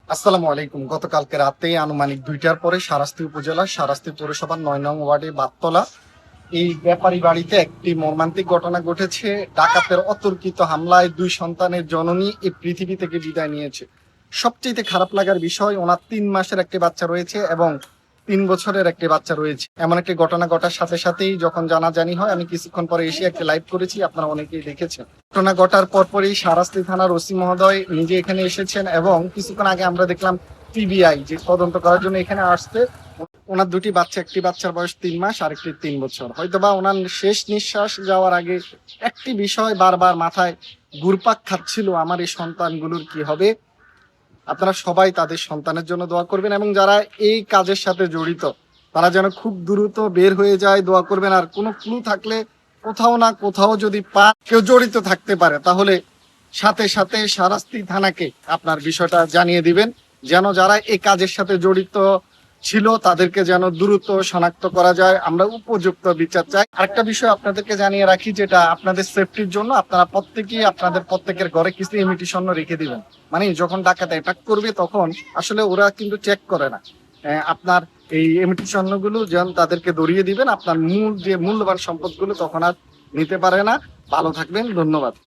আসসালামু আলাইকুম। গতকালকে রাতে আনুমানিক ২টার পরে শারাস্তি উপজেলার শারাস্তি পৌরসভার ৯ নং ওয়ার্ডে বাততলা এই ব্যাপারী বাড়িতে একটি মর্মান্তিক ঘটনা ঘটেছে। ডাকাতের অতর্কিত হামলায় ২ সন্তানের জননী এই পৃথিবী থেকে বিদায় নিয়েছে। সবচেয়ে খারাপ লাগার বিষয়, ওনার ৩ মাসের একটি বাচ্চা রয়েছে এবং ৩ বছরের একটি বাচ্চা রয়েছে। এমন একটি ঘটনা ঘটার সাথে সাথেই যখন জানাজানি হয়, আমি কিছুক্ষণ পরে এসে একটি লাইভ করেছি, আপনারা অনেকেই দেখেছেন। ঘটনা ঘটার পরপরই শারাস্তি থানার ওসি মহোদয় নিজে এখানে এসেছেন এবং কিছুক্ষণ আগে আমরা দেখলাম পিবিআই যে তদন্ত করার জন্য এখানে আসছে। ওনার দুটি বাচ্চা, একটি বাচ্চার বয়স ৩ মাস আর একটি ৩ বছর। হয়তোবা ওনার শেষ নিঃশ্বাস যাওয়ার আগে একটি বিষয় বারবার মাথায় ঘুরপাক খাচ্ছিল, আমার এই সন্তানগুলোর কি হবে। আপনারা সবাই তাদের সন্তানের জন্য দোয়া করবেন এবং যারা এই কাজের সাথে জড়িত তারা যেন খুব দ্রুত বের হয়ে যায়, দোয়া করবেন। আর কোনো ক্লু থাকলে কোথাও না কোথাও যদি কেউ জড়িত থাকতে পারে, তাহলে সাথে সাথে শারাস্তি থানাকে আপনার বিষয়টা জানিয়ে দিবেন, যেন যারা এই কাজের সাথে জড়িত ছিল তাদেরকে যেন দ্রুত শনাক্ত করা যায়। আমরা উপযুক্ত বিচার চাই। আরেকটা বিষয় আপনাদেরকে জানিয়ে রাখি, যেটা আপনাদের সেফটির জন্য, আপনারা প্রত্যেকেই আপনাদের প্রত্যেকের ঘরে কিছু এমইটি স্বর্ণ রেখে দিবেন। মানে যখন ডাকাত অ্যাটাক করবে তখন আসলে ওরা কিন্তু চেক করে না। আপনার এই এমইটি স্বর্ণগুলো যেন তাদেরকে ধরিয়ে দিবেন, আপনার মূল যে মূল্যবান সম্পদগুলো তখন আর নিতে পারে না। ভালো থাকবেন, ধন্যবাদ।